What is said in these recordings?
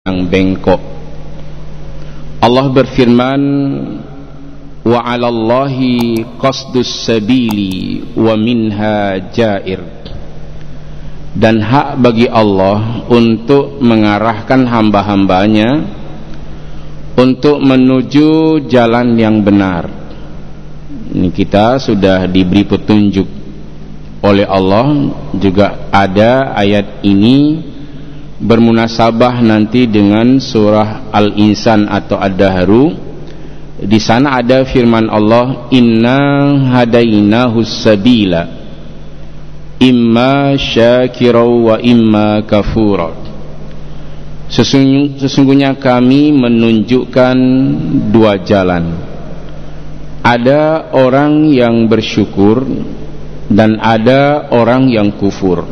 yang bengkok. Allah berfirman, wa 'alallahi qasdus sabili wa minha jair. Dan hak bagi Allah untuk mengarahkan hamba-hambanya untuk menuju jalan yang benar. Ini kita sudah diberi petunjuk oleh Allah. Juga ada ayat ini bermunasabah nanti dengan surah Al-Insan atau Ad-Dahru. Di sana ada firman Allah, inna hadainahus sabila imma syakira wa imma kafura. Sesungguhnya kami menunjukkan dua jalan. Ada orang yang bersyukur dan ada orang yang kufur.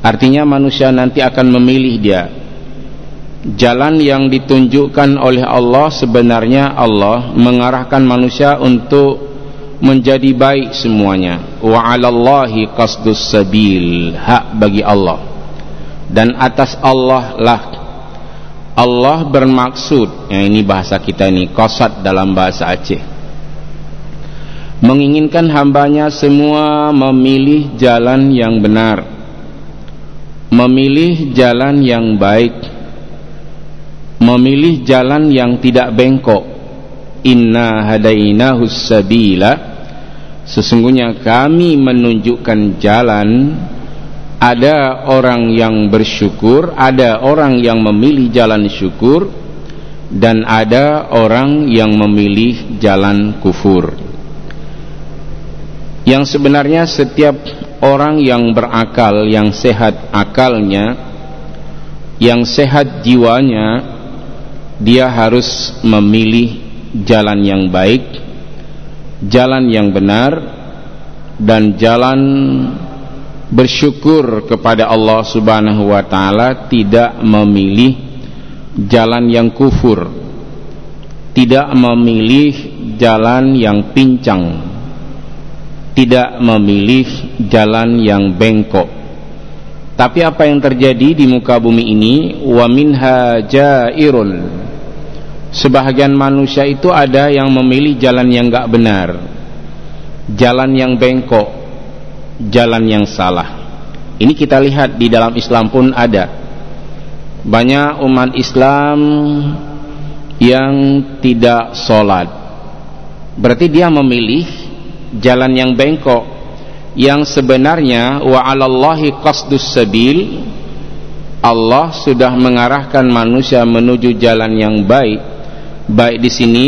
Artinya manusia nanti akan memilih dia. Jalan yang ditunjukkan oleh Allah, sebenarnya Allah mengarahkan manusia untuk menjadi baik semuanya. Wa 'alallahi qasdus sabil, hak bagi Allah. Dan atas Allah lah Allah bermaksud, ini bahasa kita ini qasad dalam bahasa Aceh, menginginkan hambanya semua memilih jalan yang benar, memilih jalan yang baik, memilih jalan yang tidak bengkok. Inna hadainahus sabila, sesungguhnya kami menunjukkan jalan. Ada orang yang bersyukur, ada orang yang memilih jalan syukur, dan ada orang yang memilih jalan kufur. Yang sebenarnya setiap orang yang berakal, yang sehat akalnya, yang sehat jiwanya, dia harus memilih jalan yang baik, jalan yang benar, dan jalan bersyukur kepada Allah Subhanahu wa ta'ala. Tidak memilih jalan yang kufur, tidak memilih jalan yang pincang, tidak memilih jalan yang bengkok. Tapi apa yang terjadi di muka bumi ini, wa minha jairun, sebahagian manusia itu ada yang memilih jalan yang enggak benar, jalan yang bengkok, jalan yang salah. Ini kita lihat di dalam Islam pun ada banyak umat Islam yang tidak sholat. Berarti dia memilih jalan yang bengkok, yang sebenarnya wa 'alallahi qasdus sabil, Allah sudah mengarahkan manusia menuju jalan yang baik. Baik di sini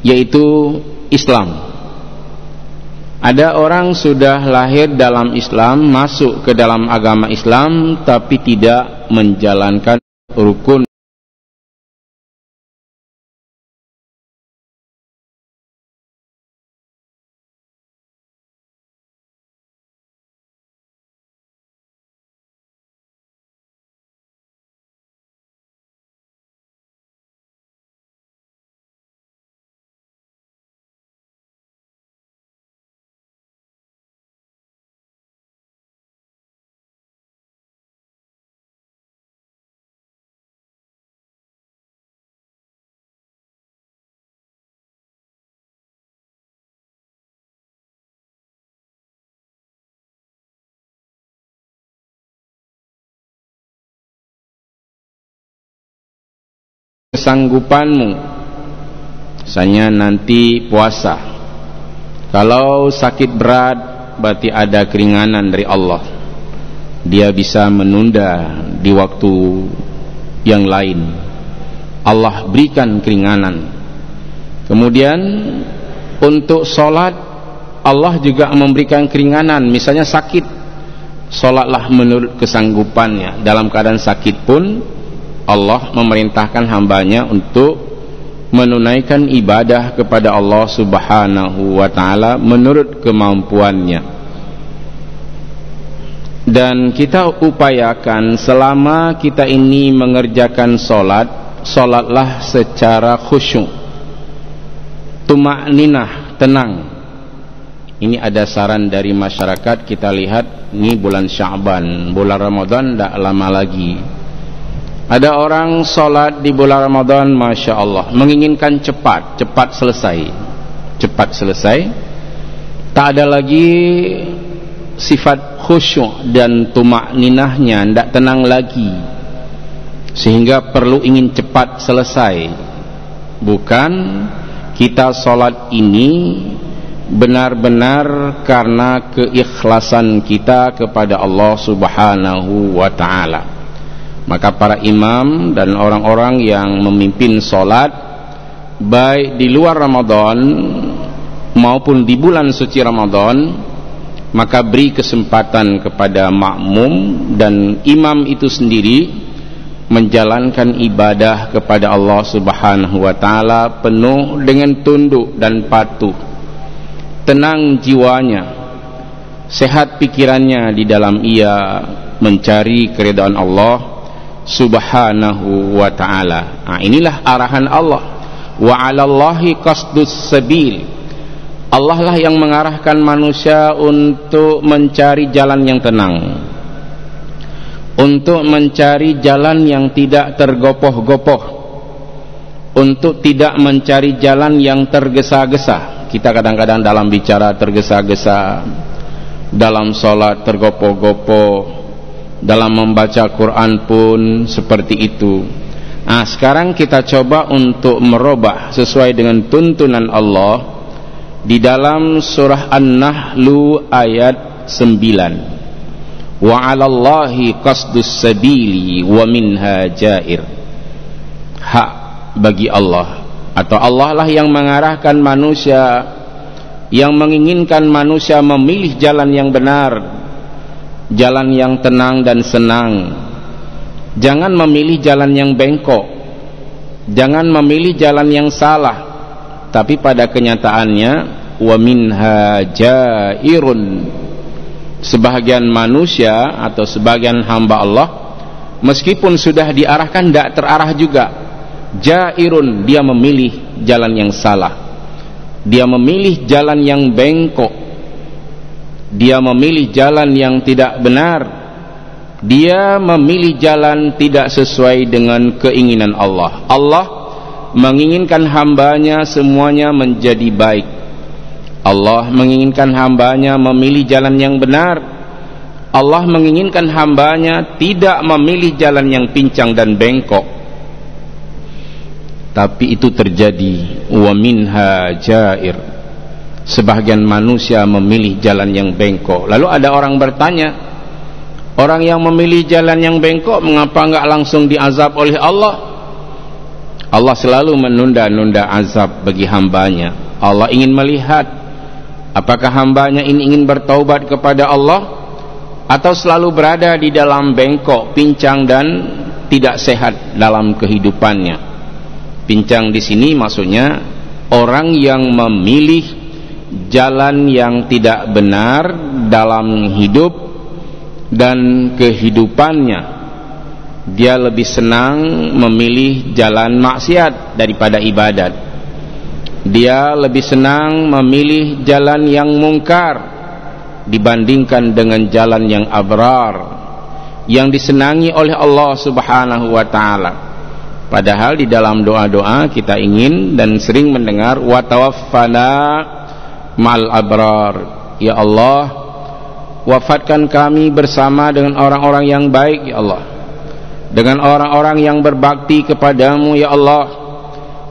yaitu Islam. Ada orang sudah lahir dalam Islam, masuk ke dalam agama Islam, tapi tidak menjalankan rukun kesanggupanmu. Misalnya nanti puasa, kalau sakit berat berarti ada keringanan dari Allah, dia bisa menunda di waktu yang lain, Allah berikan keringanan. Kemudian untuk sholat, Allah juga memberikan keringanan. Misalnya sakit, sholatlah menurut kesanggupannya. Dalam keadaan sakit pun Allah memerintahkan hambanya untuk menunaikan ibadah kepada Allah Subhanahu wa ta'ala menurut kemampuannya. Dan kita upayakan selama kita ini mengerjakan sholat, sholatlah secara khusyuk, tuma'ninah, tenang. Ini ada saran dari masyarakat. Kita lihat ini bulan Sya'ban, bulan Ramadan tidak lama lagi. Ada orang sholat di bulan Ramadan, Masya Allah, menginginkan cepat selesai. Tak ada lagi sifat khusyuk dan tumakninahnya, tidak tenang lagi, sehingga perlu ingin cepat selesai. Bukan, kita sholat ini benar-benar karena keikhlasan kita kepada Allah Subhanahu wa ta'ala. Maka para imam dan orang-orang yang memimpin sholat baik di luar Ramadan maupun di bulan suci Ramadan, maka beri kesempatan kepada makmum dan imam itu sendiri menjalankan ibadah kepada Allah Subhanahu wa ta'ala penuh dengan tunduk dan patuh, tenang jiwanya, sehat pikirannya di dalam ia mencari keridhaan Allah Subhanahu wa ta'ala. Nah, inilah arahan Allah. Wa 'alallahi qasdus sabil. Allah lah yang mengarahkan manusia untuk mencari jalan yang tenang, untuk mencari jalan yang tidak tergopoh-gopoh, untuk tidak mencari jalan yang tergesa-gesa. Kita kadang-kadang dalam bicara tergesa-gesa, dalam sholat tergopoh-gopoh, dalam membaca Quran pun seperti itu. Nah, sekarang kita coba untuk merubah sesuai dengan tuntunan Allah di dalam surah An-Nahl ayat 9. Wa 'alallahi qasdus sabili wa minha jair. Hak bagi Allah, atau Allah lah yang mengarahkan manusia, yang menginginkan manusia memilih jalan yang benar, jalan yang tenang dan senang. Jangan memilih jalan yang bengkok, jangan memilih jalan yang salah. Tapi pada kenyataannya, wa minha jairun, sebahagian manusia atau sebagian hamba Allah meskipun sudah diarahkan tidak terarah juga. Jairun, dia memilih jalan yang salah, dia memilih jalan yang bengkok, dia memilih jalan yang tidak benar, dia memilih jalan tidak sesuai dengan keinginan Allah. Allah menginginkan hambanya semuanya menjadi baik. Allah menginginkan hambanya memilih jalan yang benar. Allah menginginkan hambanya tidak memilih jalan yang pincang dan bengkok. Tapi itu terjadi. Wa minha jair, sebahagian manusia memilih jalan yang bengkok. Lalu ada orang bertanya, orang yang memilih jalan yang bengkok mengapa enggak langsung diazab oleh Allah? Allah selalu menunda-nunda azab bagi hambanya. Allah ingin melihat apakah hambanya ini ingin bertaubat kepada Allah atau selalu berada di dalam bengkok, pincang dan tidak sehat dalam kehidupannya. Pincang di sini maksudnya orang yang memilih jalan yang tidak benar dalam hidup dan kehidupannya. Dia lebih senang memilih jalan maksiat daripada ibadat. Dia lebih senang memilih jalan yang mungkar dibandingkan dengan jalan yang abrar, yang disenangi oleh Allah Subhanahu wa ta'ala. Padahal di dalam doa-doa kita ingin dan sering mendengar wa tawaffana mal abrar. Ya Allah, wafatkan kami bersama dengan orang-orang yang baik ya Allah, dengan orang-orang yang berbakti kepadamu ya Allah,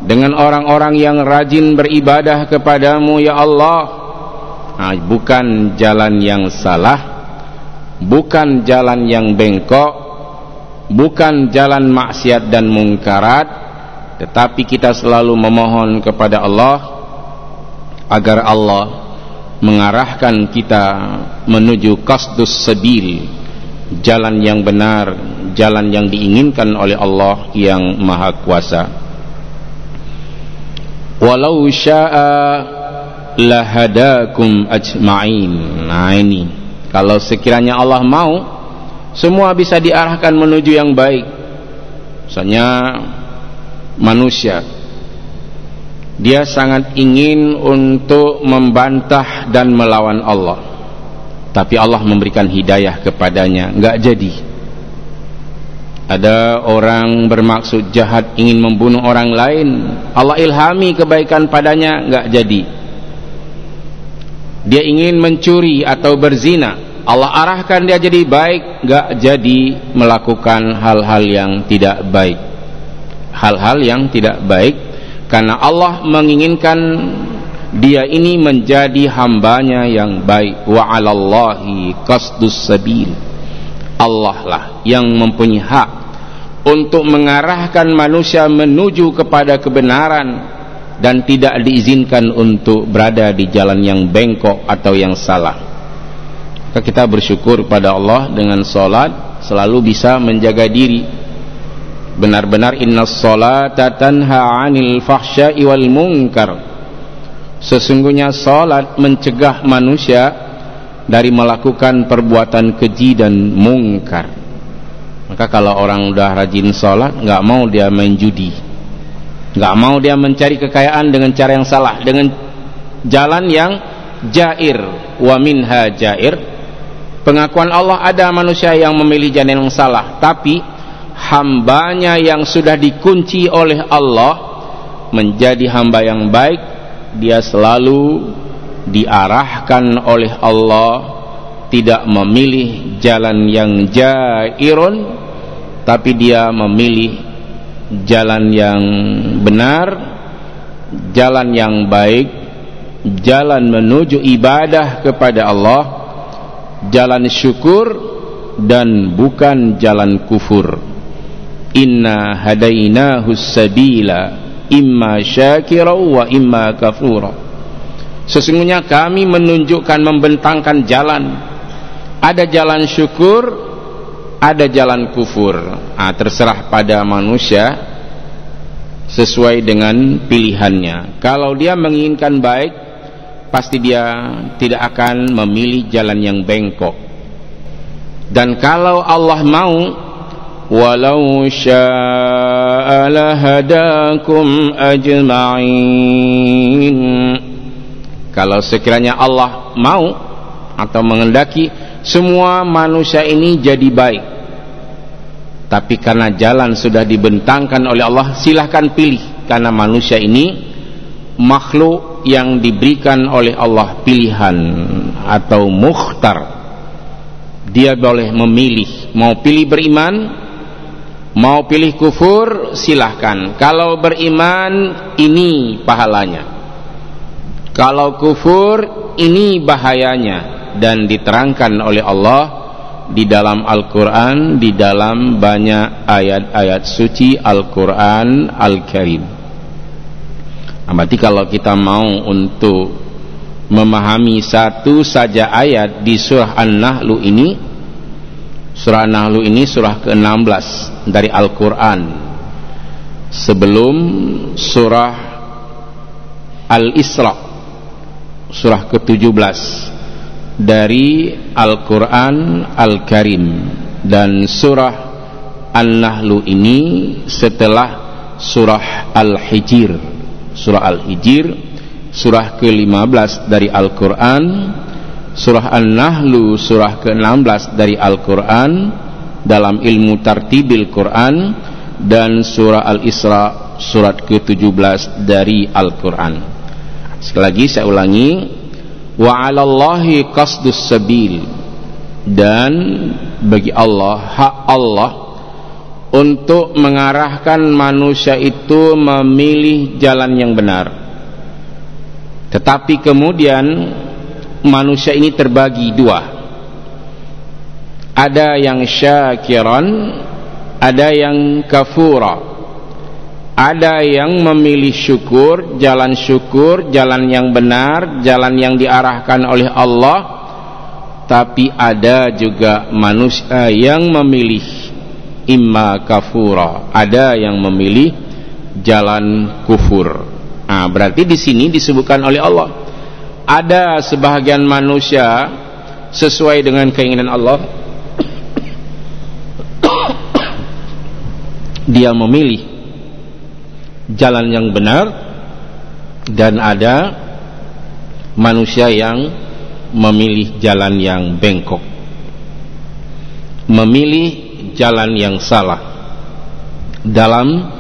dengan orang-orang yang rajin beribadah kepadamu ya Allah. Nah, bukan jalan yang salah, bukan jalan yang bengkok, bukan jalan maksiat dan mungkarat, tetapi kita selalu memohon kepada Allah agar Allah mengarahkan kita menuju qasdus sabil, jalan yang benar, jalan yang diinginkan oleh Allah yang Maha Kuasa. Walau syaa lahadakum ajma'in. Nah ini, kalau sekiranya Allah mau, semua bisa diarahkan menuju yang baik. Misalnya manusia, dia sangat ingin untuk membantah dan melawan Allah, tapi Allah memberikan hidayah kepadanya, enggak jadi. Ada orang bermaksud jahat ingin membunuh orang lain, Allah ilhami kebaikan padanya, enggak jadi. Dia ingin mencuri atau berzina, Allah arahkan dia jadi baik, enggak jadi melakukan hal-hal yang tidak baik. Hal-hal yang tidak baik, karena Allah menginginkan dia ini menjadi hambanya yang baik. Wa 'alallahi qasdus sabil. Allah lah yang mempunyai hak untuk mengarahkan manusia menuju kepada kebenaran dan tidak diizinkan untuk berada di jalan yang bengkok atau yang salah. Maka kita bersyukur pada Allah dengan salat selalu bisa menjaga diri. Benar-benar innas salata tanha 'anil fahsya'i wal munkar. Sesungguhnya salat mencegah manusia dari melakukan perbuatan keji dan mungkar. Maka kalau orang udah rajin salat, enggak mau dia main judi, enggak mau dia mencari kekayaan dengan cara yang salah, dengan jalan yang jair. Wa minha jair. Pengakuan Allah, ada manusia yang memilih jalan yang salah, tapi hambanya yang sudah dikunci oleh Allah menjadi hamba yang baik, dia selalu diarahkan oleh Allah, tidak memilih jalan yang jairun, tapi dia memilih jalan yang benar, jalan yang baik, jalan menuju ibadah kepada Allah, jalan syukur dan bukan jalan kufur. Inna hadainahu sabila imma syakira wa imma kafura. Sesungguhnya kami menunjukkan, membentangkan jalan. Ada jalan syukur, ada jalan kufur. Terserah pada manusia sesuai dengan pilihannya. Kalau dia menginginkan baik, pasti dia tidak akan memilih jalan yang bengkok. Dan kalau Allah mau, walau syaa lahadakum ajma'in. Kalau sekiranya Allah mau atau mengendaki, semua manusia ini jadi baik. Tapi karena jalan sudah dibentangkan oleh Allah, silahkan pilih. Karena manusia ini makhluk yang diberikan oleh Allah pilihan atau mukhtar. Dia boleh memilih, mau pilih beriman, mau pilih kufur, silahkan. Kalau beriman, ini pahalanya. Kalau kufur, ini bahayanya. Dan diterangkan oleh Allah di dalam Al-Quran, di dalam banyak ayat-ayat suci Al-Quran Al-Karim. Berarti kalau kita mau untuk memahami satu saja ayat di surah An-Nahl ini, surah An-Nahl ini surah ke-16 dari Al-Quran, sebelum surah Al-Isra, surah ke-17 dari Al-Quran Al-Karim, dan surah An-Nahl ini setelah surah Al-Hijr. Surah Al-Hijr surah ke-15 dari Al-Quran, surah An-Nahl surah ke-16 dari Al-Quran dalam ilmu tartibil Quran, dan surah Al-Isra surat ke-17 dari Al-Quran. Sekali lagi saya ulangi, wa 'alallahi qasdus sabil, dan bagi Allah, hak Allah untuk mengarahkan manusia itu memilih jalan yang benar. Tetapi kemudian manusia ini terbagi dua. Ada yang syakiran, ada yang kafura. Ada yang memilih syukur, jalan yang benar, jalan yang diarahkan oleh Allah. Tapi ada juga manusia yang memilih imma kafura, ada yang memilih jalan kufur. Berarti di sini disebutkan oleh Allah, ada sebahagian manusia sesuai dengan keinginan Allah, dia memilih jalan yang benar, dan ada manusia yang memilih jalan yang bengkok, memilih jalan yang salah. dalam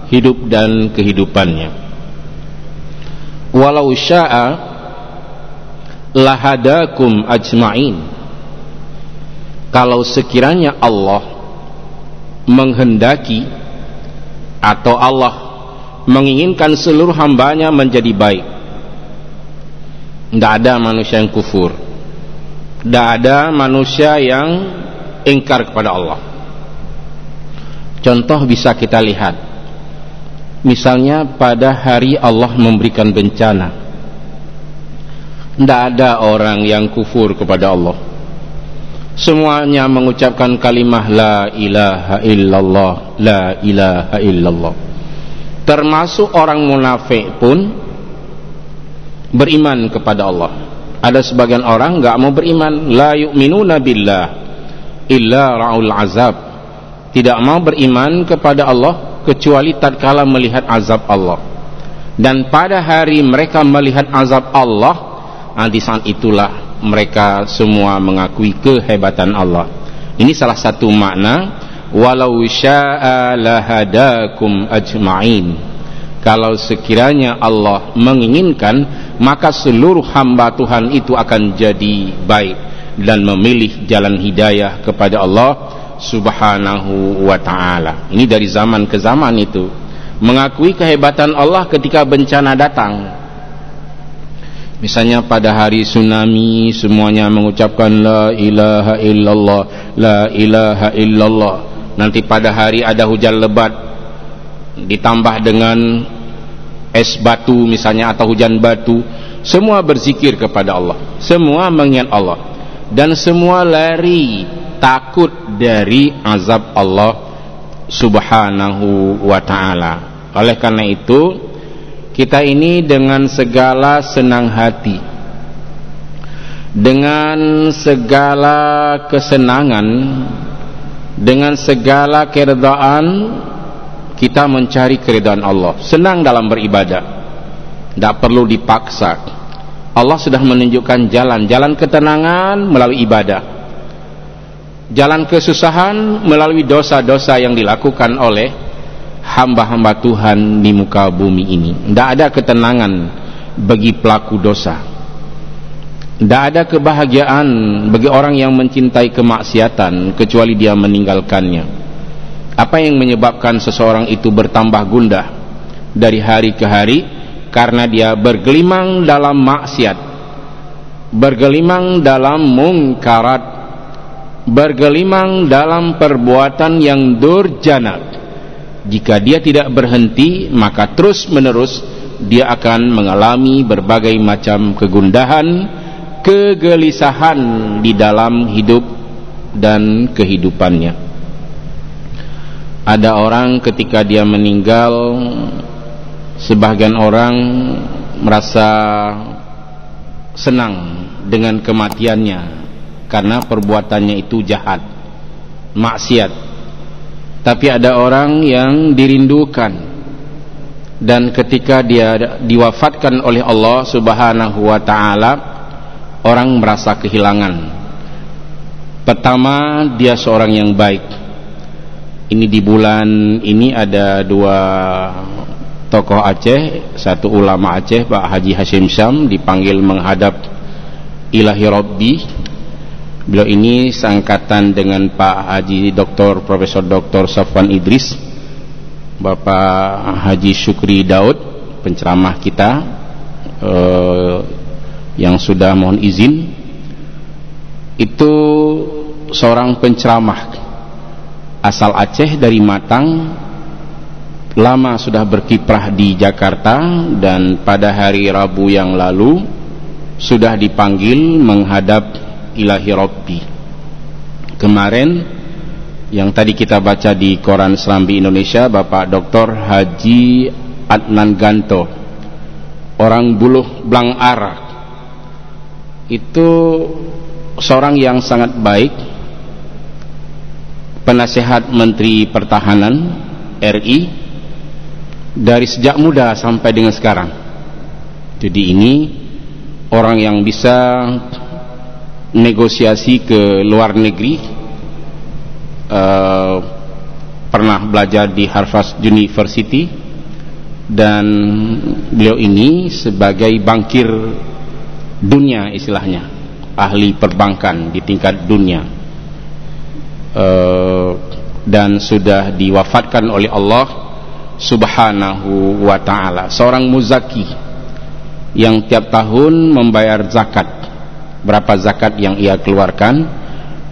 hidup dan kehidupannya. Walau syaa lahadakum ajma'in, kalau sekiranya Allah menghendaki atau Allah menginginkan seluruh hambanya menjadi baik, tidak ada manusia yang kufur, tidak ada manusia yang ingkar kepada Allah. Contoh bisa kita lihat, misalnya pada hari Allah memberikan bencana, tidak ada orang yang kufur kepada Allah. Semuanya mengucapkan kalimah la ilaha illallah, la ilaha illallah. Termasuk orang munafik pun beriman kepada Allah. Ada sebagian orang enggak mau beriman, la yu'minuna billah illa ra'ul azab, tidak mau beriman kepada Allah kecuali tatkala melihat azab Allah. Dan pada hari mereka melihat azab Allah, di saat itulah mereka semua mengakui kehebatan Allah. Ini salah satu makna walau syaa lahadakum ajma'in, kalau sekiranya Allah menginginkan maka seluruh hamba Tuhan itu akan jadi baik dan memilih jalan hidayah kepada Allah subhanahu wa ta'ala. Ini dari zaman ke zaman itu mengakui kehebatan Allah ketika bencana datang. Misalnya pada hari tsunami semuanya mengucapkan la ilaha illallah, la ilaha illallah. Nanti pada hari ada hujan lebat ditambah dengan es batu misalnya atau hujan batu, semua berzikir kepada Allah, semua mengingat Allah, dan semua lari takut dari azab Allah subhanahu wa ta'ala. Oleh karena itu kita ini dengan segala senang hati, dengan segala kesenangan, dengan segala keredaan, kita mencari keredaan Allah, senang dalam beribadah, tidak perlu dipaksa. Allah sudah menunjukkan jalan ketenangan melalui ibadah, jalan kesusahan melalui dosa-dosa yang dilakukan oleh hamba-hamba Tuhan di muka bumi ini. Tidak ada ketenangan bagi pelaku dosa, tidak ada kebahagiaan bagi orang yang mencintai kemaksiatan kecuali dia meninggalkannya. Apa yang menyebabkan seseorang itu bertambah gundah dari hari ke hari? Karena dia bergelimang dalam maksiat, bergelimang dalam mungkarat, bergelimang dalam perbuatan yang durjana. Jika dia tidak berhenti, maka terus menerus dia akan mengalami berbagai macam kegundahan, kegelisahan di dalam hidup dan kehidupannya. Ada orang ketika dia meninggal, sebagian orang merasa senang dengan kematiannya karena perbuatannya itu jahat, maksiat. Tapi ada orang yang dirindukan, dan ketika dia diwafatkan oleh Allah subhanahu wa ta'ala, orang merasa kehilangan. Pertama, dia seorang yang baik. Ini di bulan ini ada dua tokoh Aceh, satu ulama Aceh, Pak Haji Hashim Syam, dipanggil menghadap Ilahi Rabbi. Beliau ini seangkatan dengan Pak Haji Dr. Profesor Dr. Safwan Idris, Bapak Haji Syukri Daud, penceramah kita yang sudah mohon izin. Itu seorang penceramah asal Aceh dari Matang, lama sudah berkiprah di Jakarta, dan pada hari Rabu yang lalu sudah dipanggil menghadap Ilahi Rabbi. Kemarin yang tadi kita baca di koran Serambi Indonesia, Bapak Dr. Haji Adnan Ganto, orang Buluh Blang Arak, itu seorang yang sangat baik, penasehat Menteri Pertahanan RI dari sejak muda sampai dengan sekarang. Jadi ini orang yang bisa negosiasi ke luar negeri, pernah belajar di Harvard University, dan beliau ini sebagai bankir dunia istilahnya, ahli perbankan di tingkat dunia, dan sudah diwafatkan oleh Allah Subhanahu wa ta'ala. Seorang muzaki yang tiap tahun membayar zakat. Berapa zakat yang ia keluarkan?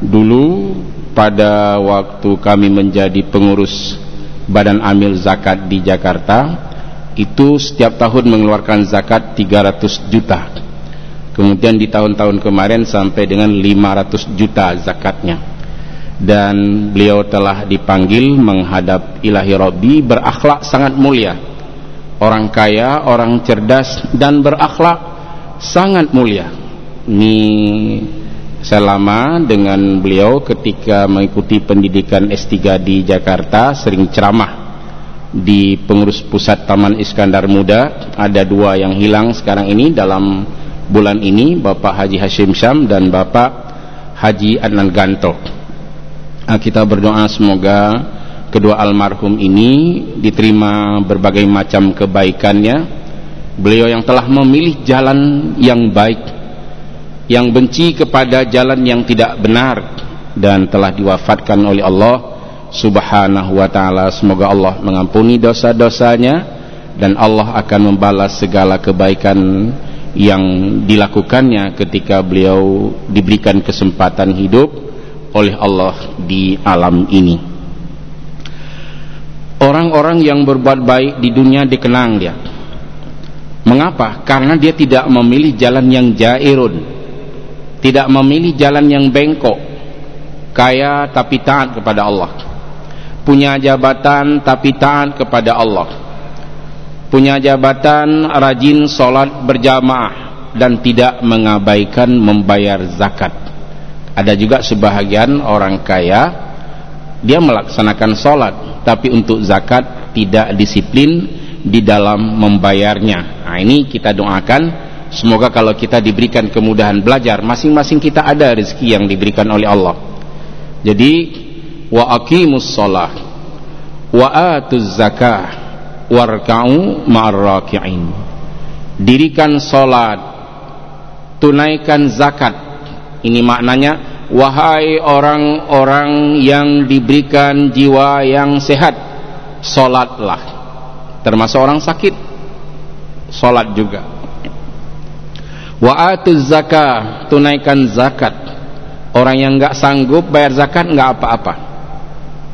Dulu pada waktu kami menjadi pengurus Badan Amil Zakat di Jakarta, itu setiap tahun mengeluarkan zakat 300 juta. Kemudian di tahun-tahun kemarin sampai dengan 500 juta zakatnya. Dan beliau telah dipanggil menghadap Ilahi Rabbi, berakhlak sangat mulia. Orang kaya, orang cerdas, dan berakhlak sangat mulia. Ini saya lama dengan beliau ketika mengikuti pendidikan S3 di Jakarta, sering ceramah di pengurus pusat Taman Iskandar Muda. Ada 2 yang hilang sekarang ini dalam bulan ini, Bapak Haji Hashim Syam dan Bapak Haji Adnan Ganto. Kita berdoa semoga kedua almarhum ini diterima berbagai macam kebaikannya. Beliau yang telah memilih jalan yang baik, yang benci kepada jalan yang tidak benar, dan telah diwafatkan oleh Allah Subhanahu wa ta'ala. Semoga Allah mengampuni dosa-dosanya, dan Allah akan membalas segala kebaikan yang dilakukannya ketika beliau diberikan kesempatan hidup oleh Allah di alam ini. Orang-orang yang berbuat baik di dunia dikenang dia. Mengapa? Karena dia tidak memilih jalan yang jairun, tidak memilih jalan yang bengkok. Kaya tapi taat kepada Allah, punya jabatan tapi taat kepada Allah, punya jabatan, rajin sholat berjamaah dan tidak mengabaikan membayar zakat. Ada juga sebahagian orang kaya, dia melaksanakan sholat, tapi untuk zakat tidak disiplin di dalam membayarnya. Nah, ini kita doakan semoga kalau kita diberikan kemudahan belajar, masing-masing kita ada rezeki yang diberikan oleh Allah. Jadi wa aqimus shalah wa atuz zakah warka'u ma'ar raki'in. Dirikan salat, tunaikan zakat. Ini maknanya, wahai orang-orang yang diberikan jiwa yang sehat, salatlah. Termasuk orang sakit, salat juga. Wa atuz zakah, tunaikan zakat. Orang yang enggak sanggup bayar zakat enggak apa-apa,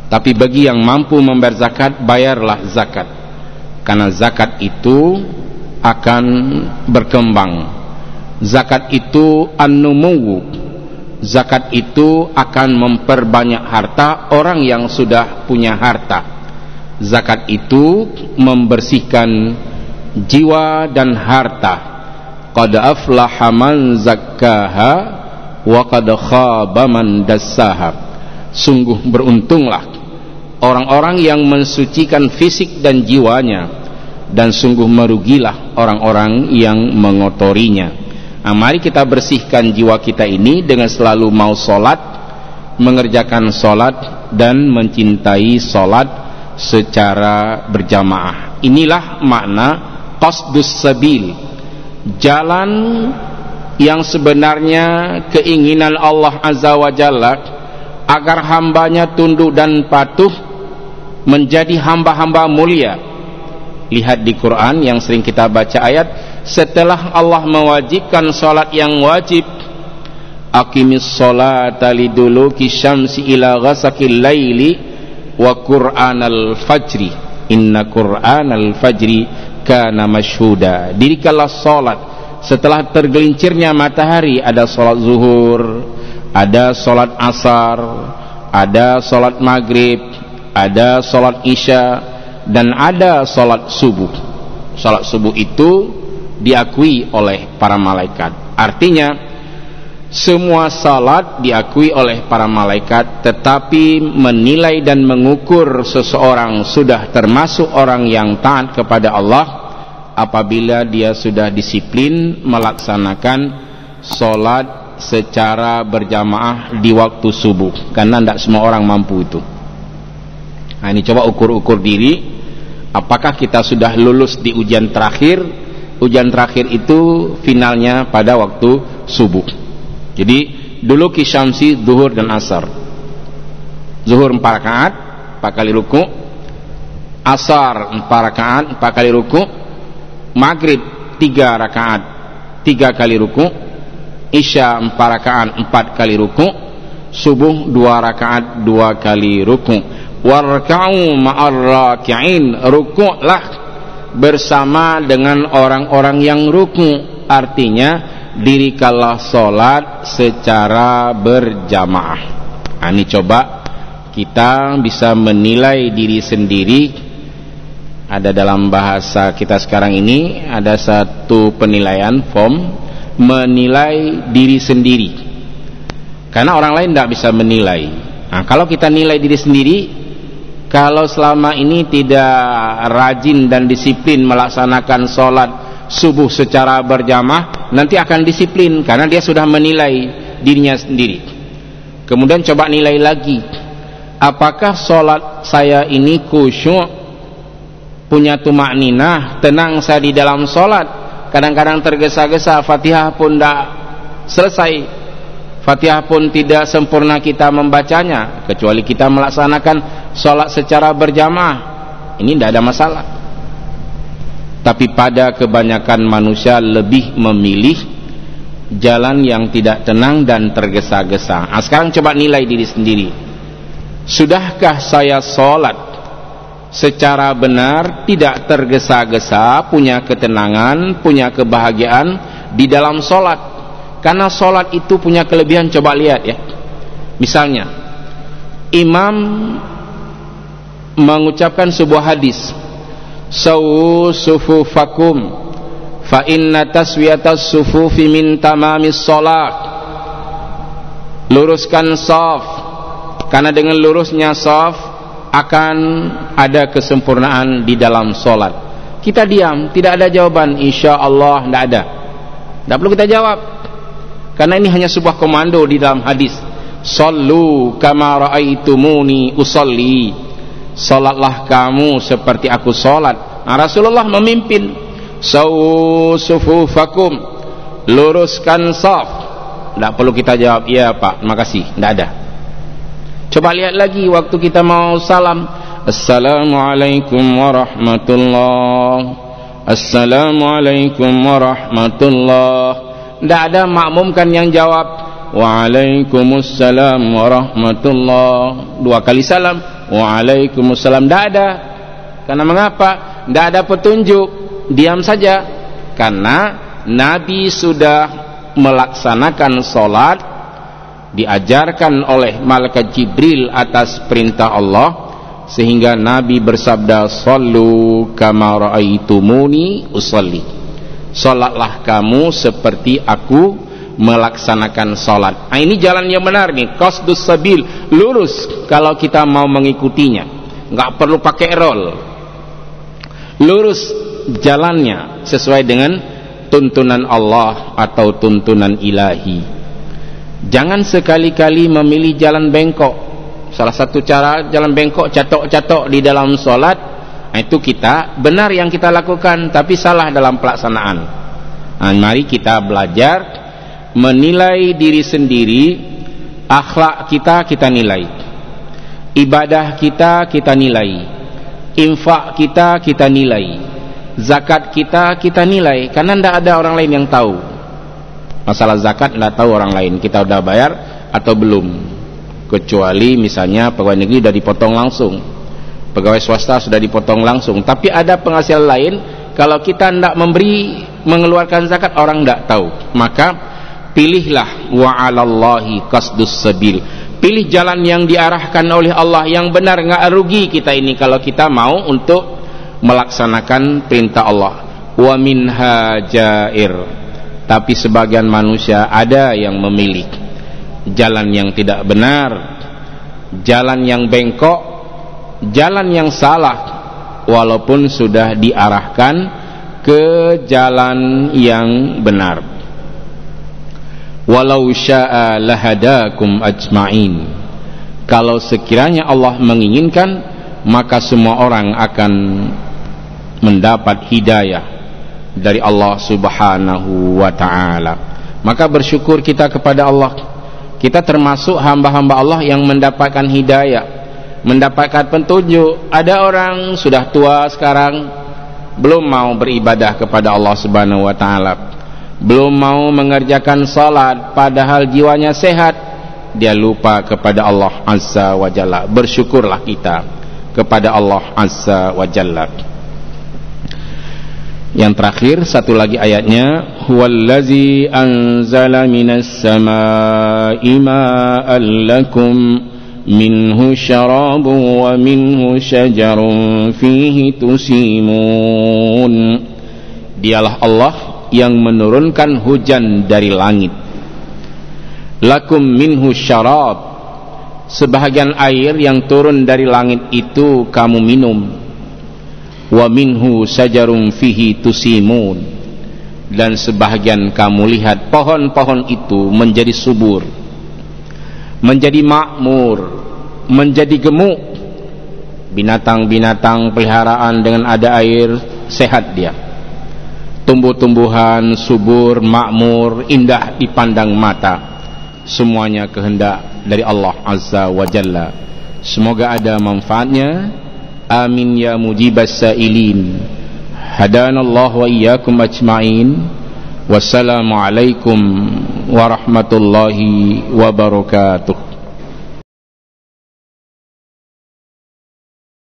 tapi bagi yang mampu membayar zakat, bayarlah zakat. Karena zakat itu akan berkembang. Zakat itu an-numuwu. Zakat itu akan memperbanyak harta orang yang sudah punya harta. Zakat itu membersihkan jiwa dan harta. Qad aflaha man zakkaha wa qad khaba man dassaha. Sungguh beruntunglah orang-orang yang mensucikan fisik dan jiwanya, dan sungguh merugilah orang-orang yang mengotorinya. Nah, mari kita bersihkan jiwa kita ini dengan selalu mau sholat, mengerjakan sholat, dan mencintai sholat secara berjamaah. Inilah makna qasdus sabil, jalan yang sebenarnya keinginan Allah Azza wa Jalla agar hambanya tunduk dan patuh menjadi hamba-hamba mulia. Lihat di Quran yang sering kita baca ayat, setelah Allah mewajibkan salat yang wajib, aqimis sholata liduluki syamsi ila ghasaqil laili wa qur'anal fajri inna qur'anal fajri kana masyhuda. Dirikanlah salat setelah tergelincirnya matahari. Ada salat zuhur, ada salat asar, ada salat maghrib, ada salat isya, dan ada salat subuh. Salat subuh itu diakui oleh para malaikat. Artinya semua salat diakui oleh para malaikat, tetapi menilai dan mengukur seseorang sudah termasuk orang yang taat kepada Allah apabila dia sudah disiplin melaksanakan salat secara berjamaah di waktu subuh. Karena tidak semua orang mampu itu. Nah, ini coba ukur-ukur diri, apakah kita sudah lulus di ujian terakhir. Ujian terakhir itu finalnya pada waktu subuh. Jadi dulu kisyamsi, zuhur dan asar. Zuhur 4 rakaat 4 kali ruku, asar 4 rakaat 4 kali ruku, maghrib 3 rakaat 3 kali ruku, isya 4 rakaat 4 kali ruku, subuh 2 rakaat 2 kali ruku. Warka'u ma'ar raki'in, rukuklah bersama dengan orang-orang yang ruku. Artinya dirikanlah sholat secara berjamaah. Nah, ini coba kita bisa menilai diri sendiri. Ada dalam bahasa kita sekarang ini ada satu penilaian form menilai diri sendiri, karena orang lain tidak bisa menilai. Nah, kalau kita nilai diri sendiri, kalau selama ini tidak rajin dan disiplin melaksanakan sholat subuh secara berjamaah, nanti akan disiplin karena dia sudah menilai dirinya sendiri. Kemudian coba nilai lagi, apakah sholat saya ini khusyuk, punya tumakninah, tenang saya di dalam sholat. Kadang-kadang tergesa-gesa, Fatihah pun tidak selesai, Fatihah pun tidak sempurna kita membacanya, kecuali kita melaksanakan sholat secara berjamaah. Ini tidak ada masalah. Tapi pada kebanyakan manusia lebih memilih jalan yang tidak tenang dan tergesa-gesa. Nah, sekarang coba nilai diri sendiri. Sudahkah saya sholat secara benar, tidak tergesa-gesa, punya ketenangan, punya kebahagiaan di dalam sholat? Karena sholat itu punya kelebihan. Coba lihat ya, misalnya imam mengucapkan sebuah hadis, sawu sufufakum fa inna taswiyatas sufufi min tamamis sholat, luruskan shaf, karena dengan lurusnya shaf akan ada kesempurnaan di dalam sholat. Kita diam, tidak ada jawaban, insya Allah tidak ada, tidak perlu kita jawab, karena ini hanya sebuah komando di dalam hadis. Sallu kama ra'aitumuni usalli, salatlah kamu seperti aku salat. Nah, Rasulullah memimpin, sawu sufufakum, luruskan shaf. Tidak perlu kita jawab, iya Pak, terima kasih, tidak ada. Coba lihat lagi waktu kita mau salam, assalamualaikum warahmatullahi, assalamualaikum warahmatullahi. Tidak ada makmum kan yang jawab waalaikumsalam warahmatullahi, 2 kali salam, waalaikumsalam. Tidak ada. Karena mengapa? Tidak ada petunjuk, diam saja. Karena Nabi sudah melaksanakan sholat, diajarkan oleh malaikat Jibril atas perintah Allah, sehingga Nabi bersabda, sallu kama ra'aitumuni usalli, salatlah kamu seperti aku melaksanakan salat. Nah, ini jalan yang benar nih, qasdus sabil, lurus kalau kita mau mengikutinya, nggak perlu pakai roll, lurus jalannya sesuai dengan tuntunan Allah atau tuntunan ilahi. Jangan sekali-kali memilih jalan bengkok. Salah satu cara jalan bengkok, catok-catok di dalam sholat. Nah, itu kita benar yang kita lakukan, tapi salah dalam pelaksanaan. Nah, mari kita belajar menilai diri sendiri. Akhlak kita nilai, ibadah kita nilai, infak kita nilai, zakat kita nilai. Karena tidak ada orang lain yang tahu. Masalah zakat tidak tahu orang lain, kita udah bayar atau belum, kecuali misalnya pegawai negeri sudah dipotong langsung, pegawai swasta sudah dipotong langsung. Tapi ada penghasilan lain, kalau kita tidak memberi, mengeluarkan zakat, orang tidak tahu. Maka pilihlah wa'alallahi qasdus sabil, pilih jalan yang diarahkan oleh Allah yang benar. Nggak rugi kita ini kalau kita mau untuk melaksanakan perintah Allah. Wa minha jair, tapi sebagian manusia ada yang memilih jalan yang tidak benar, jalan yang bengkok, jalan yang salah, walaupun sudah diarahkan ke jalan yang benar. Walau syaa lahadakum ajma'in, kalau sekiranya Allah menginginkan, maka semua orang akan mendapat hidayah dari Allah Subhanahu wa ta'ala. Maka bersyukur kita kepada Allah. Kita termasuk hamba-hamba Allah yang mendapatkan hidayah, mendapatkan petunjuk. Ada orang sudah tua sekarang belum mau beribadah kepada Allah Subhanahu wa ta'ala, belum mau mengerjakan salat, padahal jiwanya sehat, dia lupa kepada Allah Azza wa Jalla. Bersyukurlah kita kepada Allah Azza wa Jalla. Yang terakhir satu lagi ayatnya, huwallazi anzala minas samaa'i ma'an lakum minhu syarabun wa minhu syajarun fihi tusimun. Dialah Allah yang menurunkan hujan dari langit. Lakum minhu syarab, sebahagian air yang turun dari langit itu kamu minum. Wa minhu syajarun fihi tusimun, dan sebahagian kamu lihat pohon-pohon itu menjadi subur, menjadi makmur, menjadi gemuk. Binatang-binatang peliharaan dengan ada air sehat dia. Tumbuh-tumbuhan subur, makmur, indah dipandang mata. Semuanya kehendak dari Allah Azza wa Jalla. Semoga ada manfaatnya. Amin ya mujibas sailin. Hadanallahu wa iyyakum ajma'in. Wassalamualaikum warahmatullahi wabarakatuh.